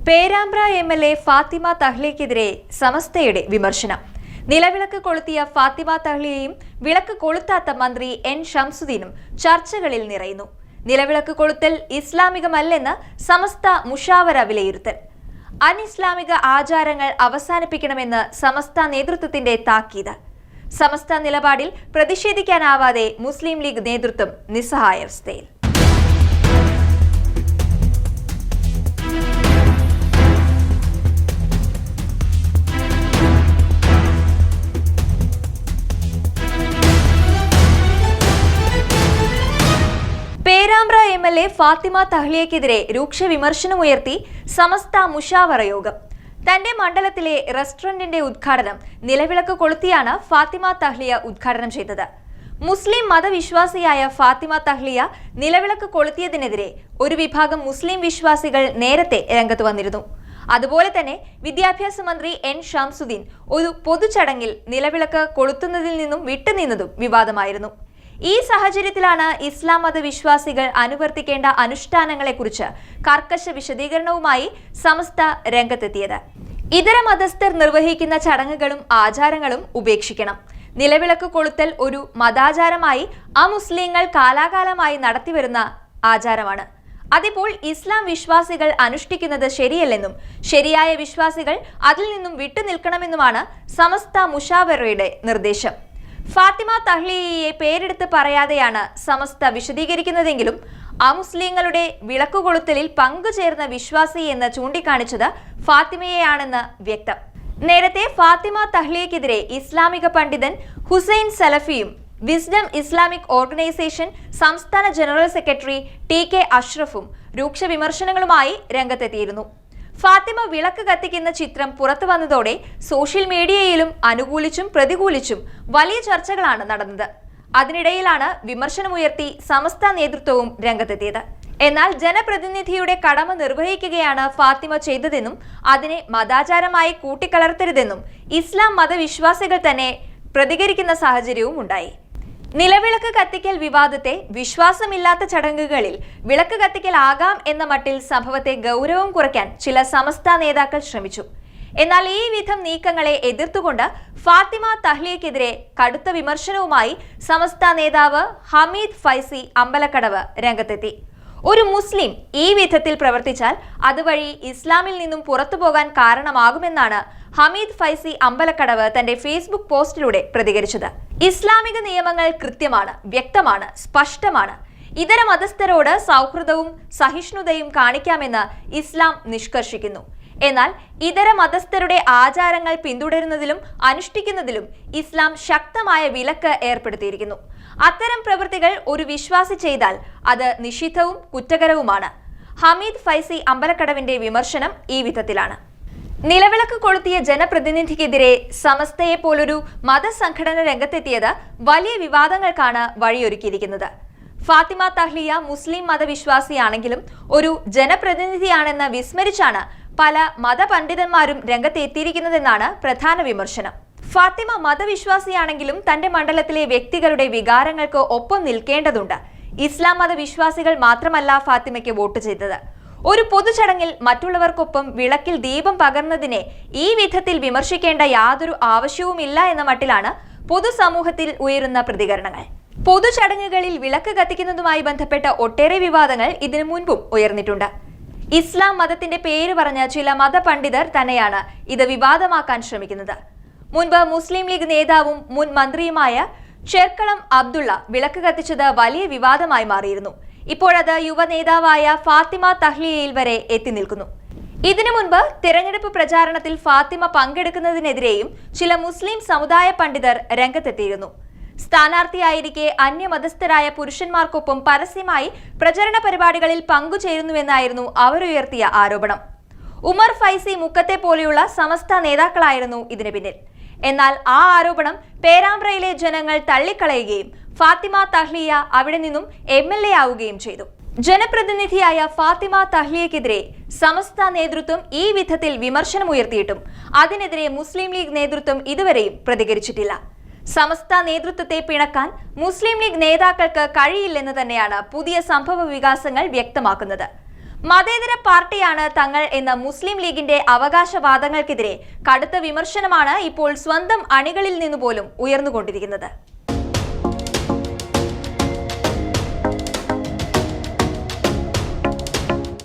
Perambra MLA Fathima തഹ്ലിയക്കെതിരെ സമസ്തയുടെ വിമർശനം. നിലവിളക്ക് കൊളുത്തിയ ഫാത്തിമ തഹ്ലിയയും വിളക്ക് കൊളുത്താത്ത മന്ത്രി എൻ ഷംസുദ്ദീനും ചർച്ചകളിൽ നിറയുന്നു. നിലവിളക്ക് കൊളുത്തൽ ഇസ്ലാമികമല്ലെന്ന് സമസ്ത മുഷാവറ വിലയിരുത്തൽ. അനിസ്ലാമിക ആചാരങ്ങൾ അവസാനിപ്പിക്കണമെന്ന് സമസ്ത നേതൃത്വത്തിന്റെ താക്കീത്. സമസ്ത നിലപാടിൽ പ്രതിഷേധിക്കാനാവാതെ മുസ്ലിം ലീഗ് നേതൃത്വം നിസ്സഹായാവസ്ഥയിൽ. പേരാമ്പ്ര എംഎൽഎ ഫാത്തിമ തഹ്ലിയക്കെതിരെ രൂക്ഷ വിമർശനമുയർത്തി സമസ്ത മുഷാവറ യോഗം. തന്റെ മണ്ഡലത്തിലെ റെസ്റ്റോറന്റിന്റെ ഉദ്ഘാടനം നിലവിളക്ക് കൊളുത്തിയാണ് ഫാത്തിമ തഹ്ലിയ ഉദ്ഘാടനം ചെയ്തത്. മുസ്ലിം മതവിശ്വാസിയായ ഫാത്തിമ തഹ്ലിയ നിലവിളക്ക് കൊളുത്തിയതിനെതിരെ ഒരു വിഭാഗം മുസ്ലിം വിശ്വാസികൾ നേരത്തെ രംഗത്ത് വന്നിരുന്നു. അതുപോലെ തന്നെ വിദ്യാഭ്യാസ മന്ത്രി എൻ ഷംസുദ്ദീൻ ഒരു പൊതുചടങ്ങിൽ നിലവിളക്ക് കൊളുത്തുന്നതിൽ നിന്നും വിട്ടുനിന്നതും വിവാദമായിരുന്നു. ഈ സാഹചര്യത്തിലാണ് ഇസ്ലാം മതവിശ്വാസികൾ അനുവർത്തിക്കേണ്ട അനുഷ്ഠാനങ്ങളെക്കുറിച്ച് കർക്കശ വിശദീകരണവുമായി സമസ്ത രംഗത്തെത്തിയത്. ഇതര മതസ്ഥർ നിർവഹിക്കുന്ന ചടങ്ങുകളും ആചാരങ്ങളും ഉപേക്ഷിക്കണം. നിലവിളക്ക് കൊളുത്തൽ ഒരു മതാചാരമായി അമുസ്ലിങ്ങൾ കാലാകാലമായി നടത്തിവരുന്ന ആചാരമാണ്. അതിപ്പോൾ ഇസ്ലാം വിശ്വാസികൾ അനുഷ്ഠിക്കുന്നത് ശരിയല്ലെന്നും ശരിയായ വിശ്വാസികൾ അതിൽ നിന്നും വിട്ടുനിൽക്കണമെന്നുമാണ് സമസ്ത മുഷാവറയുടെ നിർദ്ദേശം. ഫാത്തിമ തഹ്ലിയയെ പേരെടുത്ത് പറയാതെയാണ് സമസ്ത വിശദീകരിക്കുന്നതെങ്കിലും അമുസ്ലിങ്ങളുടെ വിളക്കുകൊളുത്തലിൽ പങ്കുചേർന്ന വിശ്വാസി എന്ന് ചൂണ്ടിക്കാണിച്ചത് ഫാത്തിമയെയാണെന്ന് വ്യക്തം. നേരത്തെ ഫാത്തിമ തഹ്ലിയക്കെതിരെ ഇസ്ലാമിക പണ്ഡിതൻ ഹുസൈൻ സലഫിയും വിസ്ഡം ഇസ്ലാമിക് ഓർഗനൈസേഷൻ സംസ്ഥാന ജനറൽ സെക്രട്ടറി ടി.കെ. അഷ്റഫും രൂക്ഷ വിമർശനങ്ങളുമായി രംഗത്തെത്തിയിരുന്നു. ഫാത്തിമ വിളക്ക് കത്തിക്കുന്ന ചിത്രം പുറത്തു വന്നതോടെ സോഷ്യൽ മീഡിയയിലും അനുകൂലിച്ചും പ്രതികൂലിച്ചും വലിയ ചർച്ചകളാണ് നടന്നത്. അതിനിടയിലാണ് വിമർശനമുയർത്തി സമസ്ത നേതൃത്വവും രംഗത്തെത്തിയത്. എന്നാൽ ജനപ്രതിനിധിയുടെ കടമ നിർവഹിക്കുകയാണ് ഫാത്തിമ ചെയ്തതെന്നും അതിനെ മതാചാരമായി കൂട്ടിക്കലർത്തരുതെന്നും ഇസ്ലാം മതവിശ്വാസികൾ തന്നെ പ്രതികരിക്കുന്ന സാഹചര്യവും ഉണ്ടായി. നിലവിളക്ക് കത്തിക്കൽ വിവാദത്തെ വിശ്വാസമില്ലാത്ത ചടങ്ങുകളിൽ വിളക്ക് കത്തിക്കലാകാം എന്ന മട്ടിൽ സംഭവത്തെ ഗൗരവം കുറയ്ക്കാൻ ചില സമസ്ത നേതാക്കൾ ശ്രമിച്ചു. എന്നാൽ ഈ വിധം നീക്കങ്ങളെ എതിർത്തുകൊണ്ട് ഫാത്തിമ തഹ്ലിയക്കെതിരെ കടുത്ത വിമർശനവുമായി സമസ്ത നേതാവ് ഹമീദ് ഫൈസി അമ്പലക്കടവ് രംഗത്തെത്തി. ഒരു മുസ്ലിം ഈ വിധത്തിൽ പ്രവർത്തിച്ചാൽ അതുവഴി ഇസ്ലാമിൽ നിന്നും പുറത്തു പോകാൻ കാരണമാകുമെന്നാണ് ഹമീദ് ഫൈസി അമ്പലക്കടവ് തന്റെ ഫേസ്ബുക്ക് പോസ്റ്റിലൂടെ പ്രതികരിച്ചത്. ഇസ്ലാമിക നിയമങ്ങൾ കൃത്യമാണ്, വ്യക്തമാണ്, സ്പഷ്ടമാണ്. ഇതര മതസ്ഥരോട് സൗഹൃദവും സഹിഷ്ണുതയും കാണിക്കാമെന്ന് ഇസ്ലാം നിഷ്കർഷിക്കുന്നു. എന്നാൽ ഇതര മതസ്ഥരുടെ ആചാരങ്ങൾ പിന്തുടരുന്നതിലും അനുഷ്ഠിക്കുന്നതിലും ഇസ്ലാം ശക്തമായ വിലക്ക് ഏർപ്പെടുത്തിയിരിക്കുന്നു. അത്തരം പ്രവൃത്തികൾ ഒരു വിശ്വാസി ചെയ്താൽ അത് നിഷിദ്ധവും കുറ്റകരവുമാണ്. ഹമീദ് ഫൈസി അമ്പലക്കടവിന്റെ വിമർശനം ഈ വിധത്തിലാണ്. നിലവിളക്ക് കൊളുത്തിയ ജനപ്രതിനിധിക്കെതിരെ സമസ്തയെ പോലൊരു മതസംഘടന രംഗത്തെത്തിയത് വലിയ വിവാദങ്ങൾക്കാണ് വഴിയൊരുക്കിയിരിക്കുന്നത്. ഫാത്തിമ തഹ്ലിയ മുസ്ലിം മതവിശ്വാസിയാണെങ്കിലും ഒരു ജനപ്രതിനിധിയാണെന്ന് വിസ്മരിച്ചാണ് പല മതപണ്ഡിതന്മാരും രംഗത്തെത്തിയിരിക്കുന്നതെന്നാണ് പ്രധാന വിമർശനം. ഫാത്തിമ മതവിശ്വാസിയാണെങ്കിലും തന്റെ മണ്ഡലത്തിലെ വ്യക്തികളുടെ വികാരങ്ങൾക്ക് ഒപ്പം നിൽക്കേണ്ടതുണ്ട്. ഇസ്ലാം മതവിശ്വാസികൾ മാത്രമല്ല ഫാത്തിമയ്ക്ക് വോട്ട് ചെയ്തത്. ഒരു പൊതുചടങ്ങിൽ മറ്റുള്ളവർക്കൊപ്പം വിളക്കിൽ ദീപം പകർന്നതിനെ ഈ വിധത്തിൽ വിമർശിക്കേണ്ട യാതൊരു ആവശ്യവുമില്ല എന്ന മട്ടിലാണ് പൊതുസമൂഹത്തിൽ ഉയരുന്ന പ്രതികരണങ്ങൾ. പൊതുചടങ്ങുകളിൽ വിളക്ക് കത്തിക്കുന്നതുമായി ബന്ധപ്പെട്ട ഒട്ടേറെ വിവാദങ്ങൾ ഇതിനു മുൻപും ഉയർന്നിട്ടുണ്ട്. ഇസ്ലാം മതത്തിന്റെ പേര് പറഞ്ഞ ചില മതപണ്ഡിതർ തന്നെയാണ് ഇത് വിവാദമാക്കാൻ ശ്രമിക്കുന്നത്. മുൻപ് മുസ്ലിം ലീഗ് നേതാവും മുൻ മന്ത്രിയുമായ ചെർക്കളം അബ്ദുള്ള വിളക്ക് കത്തിച്ചത് വലിയ വിവാദമായി മാറിയിരുന്നു. ഇപ്പോഴത് യുവ നേതാവായ ഫാത്തിമ തഹ്ലിയയിൽ വരെ എത്തി നിൽക്കുന്നു. ഇതിനു മുൻപ് തിരഞ്ഞെടുപ്പ് പ്രചാരണത്തിൽ ഫാത്തിമ പങ്കെടുക്കുന്നതിനെതിരെയും ചില മുസ്ലിം സമുദായ പണ്ഡിതർ രംഗത്തെത്തിയിരുന്നു. സ്ഥാനാർത്ഥിയായിരിക്കെ അന്യമതസ്ഥരായ പുരുഷന്മാർക്കൊപ്പം പരസ്യമായി പ്രചരണ പരിപാടികളിൽ പങ്കുചേരുന്നുവെന്നായിരുന്നു അവരുയർത്തിയ ആരോപണം. ഉമർ ഫൈസി മുക്കത്തെ പോലെയുള്ള സമസ്ത നേതാക്കളായിരുന്നു ഇതിന് പിന്നിൽ. എന്നാൽ ആ ആരോപണം പേരാമ്പ്രയിലെ ജനങ്ങൾ തള്ളിക്കളയുകയും ഫാത്തിമ തഹ്ലിയ അവിടെ നിന്നും എംഎൽഎ ആവുകയും ചെയ്തു. ജനപ്രതിനിധിയായ ഫാത്തിമ തഹ്ലിയക്കെതിരെ സമസ്ത നേതൃത്വം ഈ വിധത്തിൽ വിമർശനമുയർത്തിയിട്ടും അതിനെതിരെ മുസ്ലിം ലീഗ് നേതൃത്വം ഇതുവരെയും പ്രതികരിച്ചിട്ടില്ല. സമസ്ത നേതൃത്വത്തെ പിണക്കാൻ മുസ്ലിം ലീഗ് നേതാക്കൾക്ക് കഴിയില്ലെന്ന് തന്നെയാണ് പുതിയ സംഭവ വികാസങ്ങൾ വ്യക്തമാക്കുന്നത്. മതേതര പാർട്ടിയാണ് തങ്ങൾ എന്ന മുസ്ലിം ലീഗിന്റെ അവകാശവാദങ്ങൾക്കെതിരെ കടുത്ത വിമർശനമാണ് ഇപ്പോൾ സ്വന്തം അണികളിൽ നിന്നുപോലും ഉയർന്നുകൊണ്ടിരിക്കുന്നത്.